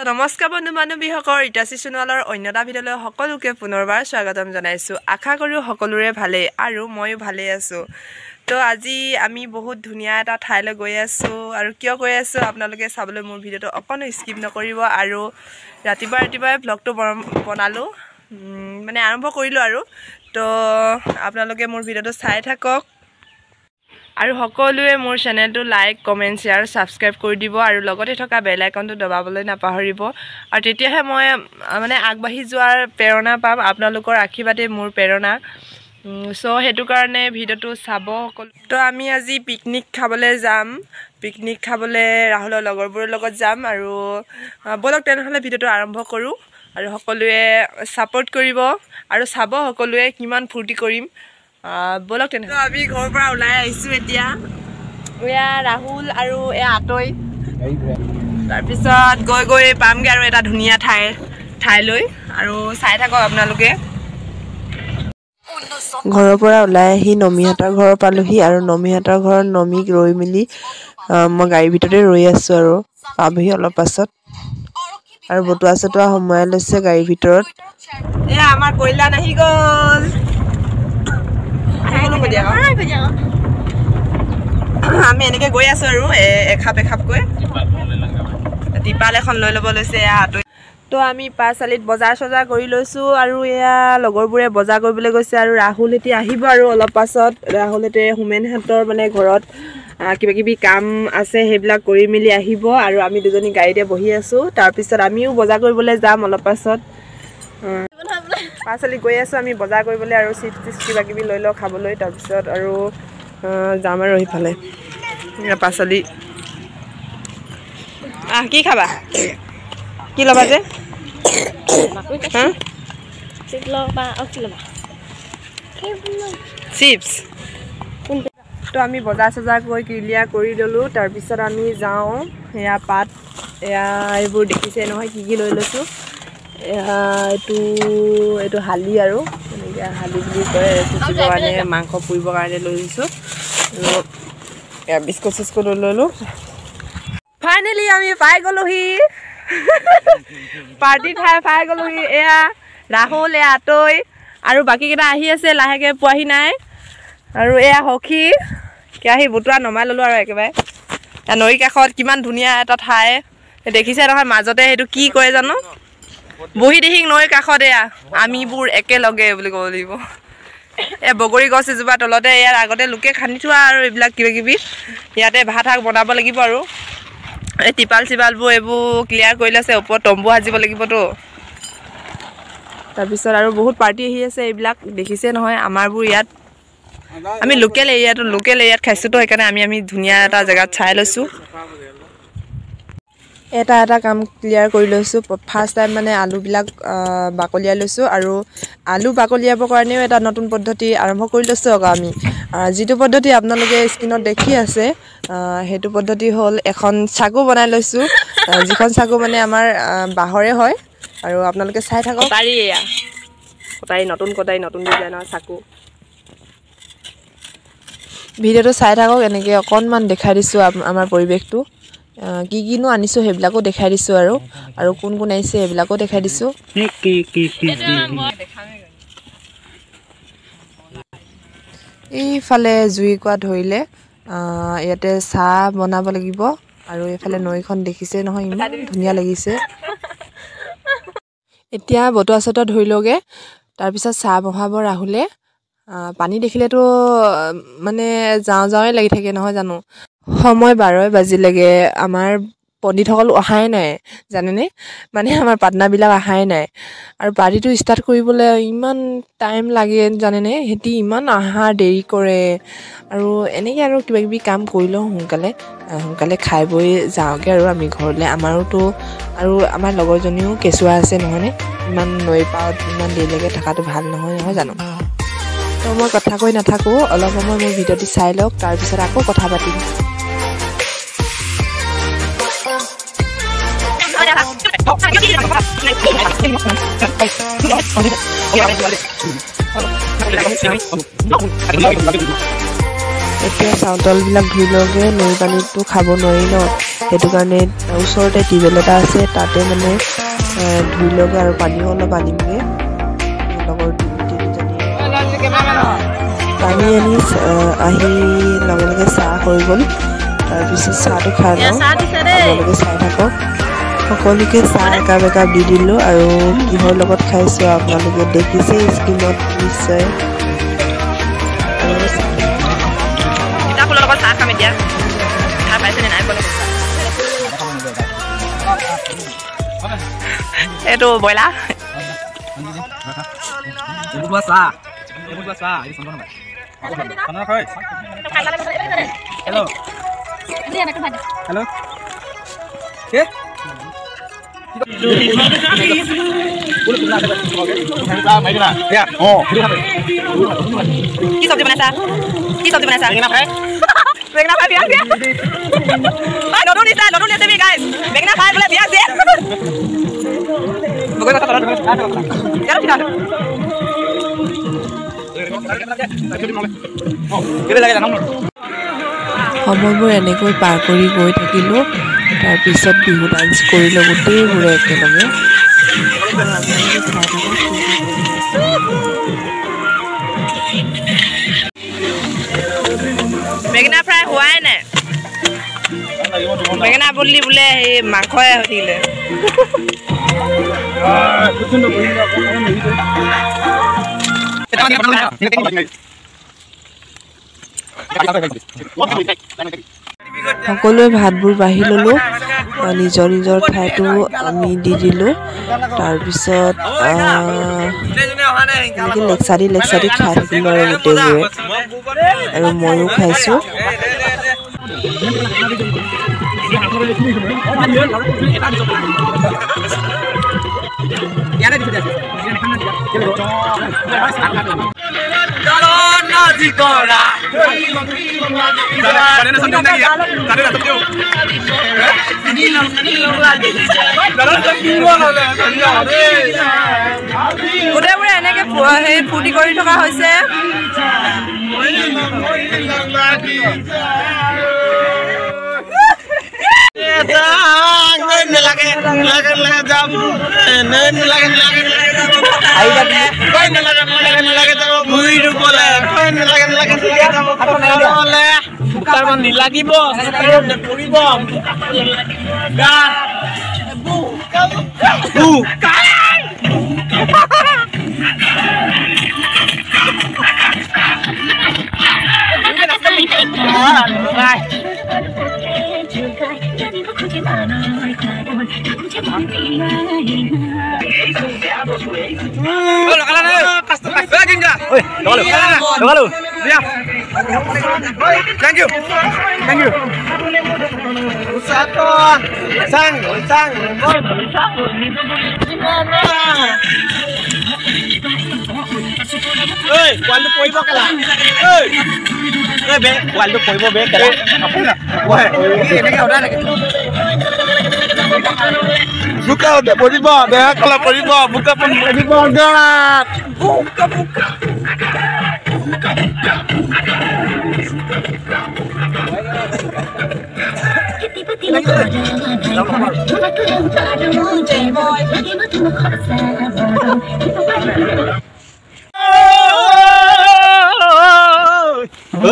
নমস্কাৰ বন্ধু বান্ধৱীসকল ইটাচি সোণোৱালৰ অন্যটা ভিডিঅ'লৈ সকলোকে পুনৰবাৰ স্বাগতম জনাইছোঁ। আশা কৰোঁ সকলোৰে ভালেই আৰু ময়ো ভালেই আছোঁ। তো আজি আমি বহুত ধুনীয়া এটা ঠাইলৈ গৈ আছোঁ আৰু কিয় গৈ আছোঁ আপোনালোকে চাবলৈ মোৰ ভিডিঅ'টো অকণো স্কিপ নকৰিব। আৰু ৰাতিপুৱাই ভ্লগটো বনালোঁ মানে আৰম্ভ কৰিলোঁ আৰু তো আপোনালোকে মোৰ ভিডিঅ'টো চাই থাকক আৰু সকলোৱে মোৰ চেনেলটো লাইক কমেণ্ট শ্বেয়াৰ ছাবস্ক্ৰাইব কৰি দিব আৰু লগতে থকা বেল আইকনটো দবাবলৈ নাপাহৰিব। আৰু তেতিয়াহে মই মানে আগবাঢ়ি যোৱাৰ প্ৰেৰণা পাম। আপোনালোকৰ আশীৰ্বাদেই মোৰ প্ৰেৰণা। চ' সেইটো কাৰণে ভিডিঅ'টো চাব সকলো। তো আমি আজি পিকনিক খাবলৈ যাম। পিকনিক খাবলৈ ৰাহুলৰ লগৰবোৰৰ লগত যাম আৰু ব'লক তেনেহ'লে ভিডিঅ'টো আৰম্ভ কৰোঁ আৰু সকলোৱে ছাপোৰ্ট কৰিব আৰু চাব সকলোৱে কিমান ফূৰ্তি কৰিম। ব'লক তেনেহ'লে আমি ঘৰৰ পৰা ওলাই আহিছোঁ এতিয়া। এয়া ৰাহুল আৰু এয়া আতৈ। তাৰপিছত গৈ পামগৈ আৰু এটা ধুনীয়া ঠাইলৈ আৰু চাই থাকক আপোনালোকে। ঘৰৰ পৰা ওলাই আহি নমীহঁতৰ ঘৰ পালোহি আৰু নমীহঁতৰ ঘৰত নমীক ৰৈ মেলি মই গাড়ীৰ ভিতৰতে ৰৈ আছোঁ আৰু পাবহি অলপ পাছত। আৰু বটোৱা চটোৱা সোমোৱাই লৈছে গাড়ীৰ ভিতৰত। এয়া আমাৰ কল্যাণ আহি গ'ল। আমি এনেকৈ গৈ আছোঁ আৰু এখাপকৈ টিপাল এখন লৈ ল'ব লৈছে এয়া আতৈ। তো আমি পাঁচআলিত বজাৰ চজাৰ কৰি লৈছোঁ আৰু এয়া লগৰবোৰে বজাৰ কৰিবলৈ গৈছে আৰু ৰাহুল এতিয়া আহিব আৰু অলপ পাছত। ৰাহুল এতিয়া হোমেনহঁতৰ মানে ঘৰত কিবাকিবি কাম আছে সেইবিলাক কৰি মেলি আহিব আৰু আমি দুজনী গাড়ীতে বহি আছোঁ। তাৰপিছত আমিও বজাৰ কৰিবলৈ যাম অলপ পাছত। পাঁচআলি গৈ আছোঁ আমি বজাৰ কৰিবলৈ আৰু চিপছ কিবাকিবি লৈ লওঁ খাবলৈ। তাৰপিছত আৰু যাম আৰু সেইফালে পাঁচআলি। কি খাবা? কি ল'বা যে? চিপছ। তো আমি বজাৰ চজাৰ গৈ ক্লিয়াৰ কৰি ল'লোঁ। তাৰপিছত আমি যাওঁ। এয়া পাত এয়া এইবোৰ দেখিছে নহয় কি লৈ লৈছোঁ। এইটো হালি আৰু এনেকৈ হালি বুলি কয়। পুৰিবৰ কাৰণে মাংস পুৰিবৰ কাৰণে লৈ লৈছোঁ আৰু এয়া বিস্কুট চিস্কুট লৈ ল'লোঁ। ফাইনেলি আমি পাই গ'লোহি পাৰ্টি খাই পাই গ'লোহি। এয়া ৰাহুল এয়া আতৈ আৰু বাকীকেইটা আহি আছে লাহেকৈ পোৱাহি নাই। আৰু এয়া সখী কেৰাহী বতোৱা নমাই ল'লোঁ আৰু একেবাৰে। নৈৰ কাষত কিমান ধুনীয়া এটা ঠাই দেখিছে নহয়। মাজতে সেইটো কি কৰে জানো বহি দেখিক নৈৰ কাষত এয়া আমিবোৰ একেলগে বুলি ক'ব লাগিব। এয়া বগৰী গছ এজোপা তলতে ইয়াৰ আগতে লোকে খান্দি থোৱা আৰু এইবিলাক কিবাকিবি ইয়াতে ভাত শাক বনাব লাগিব আৰু এই টিপাল চিপালবোৰ এইবোৰ ক্লিয়াৰ কৰি লৈছে। ওপৰত তম্বু সাজিব লাগিবতো। তাৰপিছত আৰু বহুত পাৰ্টি আহি আছে। এইবিলাক দেখিছে নহয় আমাৰবোৰ ইয়াত আমি লোকেল এৰিয়াত খাইছোঁতো সেইকাৰণে আমি ধুনীয়া এটা জেগাত চাই লৈছোঁ। এটা কাম ক্লিয়াৰ কৰি লৈছোঁ। ফাৰ্ষ্ট টাইম মানে আলুবিলাক বাকলিয়াই লৈছোঁ আৰু আলু বাকলিয়াবৰ কাৰণেও এটা নতুন পদ্ধতি আৰম্ভ কৰি লৈছোঁ আকৌ আমি। যিটো পদ্ধতি আপোনালোকে স্ক্ৰীণত দেখি আছে সেইটো পদ্ধতি হ'ল এখন চাকু বনাই লৈছোঁ। যিখন চাকু মানে আমাৰ বাঁহৰে হয় আৰু আপোনালোকে চাই থাকক। কটাৰী নতুন ডিজাইনৰ চাকু। ভিডিঅ'টো চাই থাকক। এনেকৈ অকণমান দেখাই দিছোঁ আমাৰ পৰিৱেশটো। কিনো আনিছোঁ সেইবিলাকো দেখাই দিছোঁ আৰু কোন আহিছে সেইবিলাকো দেখাই দিছোঁ। এইফালে জুইকুৰা ধৰিলে ইয়াতে চাহ বনাব লাগিব আৰু এইফালে নৈখন দেখিছে নহয় ইমান ধুনীয়া লাগিছে। এতিয়া বতোৱা চতোৱা ধৰি লওঁগৈ। তাৰপিছত চাহ বহাব ৰাহুলে। পানী দেখিলেতো মানে যাওঁৱে লাগি থাকে নহয় জানো। সময় 12 বাজিলেগৈ। আমাৰ পণ্ডিতসকল অহাই নাই জানেনে। মানে আমাৰ পাৰ্টনাৰবিলাক অহাই নাই আৰু পাৰ্টিটো ষ্টাৰ্ট কৰিবলৈ ইমান টাইম লাগে জানেনে। সিহঁতি ইমান অহা দেৰি কৰে আৰু এনেকৈ আৰু কিবাকিবি কাম কৰি লওঁ সোনকালে খাই বৈ যাওঁগৈ আৰু আমি ঘৰলৈ। আমাৰোতো আৰু আমাৰ লগৰজনীও কেঁচুৱা আছে নহয়নে। ইমান নৈ পাৰত ইমান দেৰিলৈকে থকাটো ভাল নহয় জানো। তো মই কথা কৈ নাথাকোঁ। অলপ সময় মোৰ ভিডিঅ'টো চাই লওক তাৰপিছত আকৌ কথা পাতিম। এতিয়া চাউলবিলাক ধুই লওঁগে নৈ পানীটো খাব নোৱাৰি ন সেইটো কাৰণে ওচৰতে টিউবেল এটা আছে তাতে মানে ধুই লওঁগে আৰু পানীও অলপ আনিমগে লগৰ তিনিজনী পানী আনি আহি লগে লগে চাহ হৈ গ'ল তাৰপিছত চাহটো খাই লওঁ আপোনালোকে চাই থাকক সকলোকে চাহ একাপ একাপ দি দিলোঁ আৰু কিহৰ লগত খাইছোঁ আপোনালোকে দেখিছে স্ক্ৰীণত নিশ্চয় এইটো ব্ৰইলাৰ কি চব্জি বনাইছা বেঙেনা ফ্ৰাই বিয়া দিয়ে নতুন ৰেচিপি গাইজ বেঙেনা ফ্ৰাই বোলে বিয়া দিয়ে সময়বোৰ এনেকৈ পাৰ কৰি গৈ থাকিলোঁ তাৰপিছত বিহু ডান্স কৰিলোঁ গোটেইবোৰে একেলগে বেঙেনা ফ্ৰাই হোৱাই নাই বেঙেনা বদলি বোলে সেই মাংসই হৈ থাকিলে সকলোৱে ভাতবোৰ বাঢ়ি ল'লোঁ নিজৰ নিজৰ ঠাইতো আমি দি দিলোঁ তাৰপিছত এনেকৈ লেকচাৰি খাই থাকিলোঁ আৰু গোটেইবোৰে আৰু ময়ো খাইছোঁ গোটেইবোৰে এনেকে ফূৰ্তি কৰি থকা হৈছে লাগিব Thank you. Sang. Oi, cuando poibo kala. Oi, be, cuando poibo be kala. Wah, ini kan udah lagi. Buka udah poibo, be kalau poibo, buka pun poibo enggak. Buka.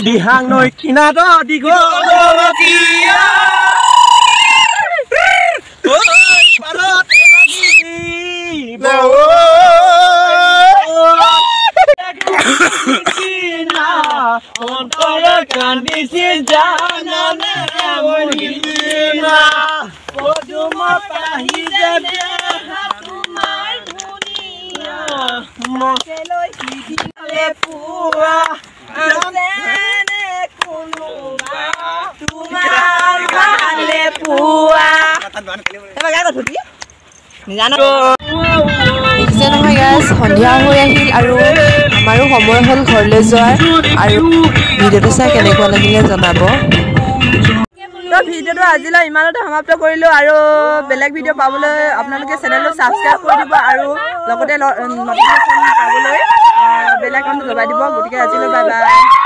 Di hang nồi kina đó đi go kia. Ôi, parot lagi. Kina, ontol kan di sejanan kina. Podum pahida hatumai dunia. Mokeloi kidile pua. দেখিছে নহয় guys সন্ধিয়া হৈ আহিল আৰু আমাৰো সময় হ'ল ঘৰলৈ যোৱাৰ আৰু ভিডিঅ'টো চাই কেনেকুৱা লাগিলে জনাব ভিডিঅ'টো আজিলৈ ইমানতে সমাপ্ত কৰিলোঁ আৰু বেলেগ ভিডিঅ' পাবলৈ আপোনালোকে চেনেলটো ছাবস্ক্ৰাইব কৰি দিব আৰু লগতে নটিফিকেশ্যন পাবলৈ বেল আইকনটো দবাই দিব গতিকে আজিলৈ বাই বাই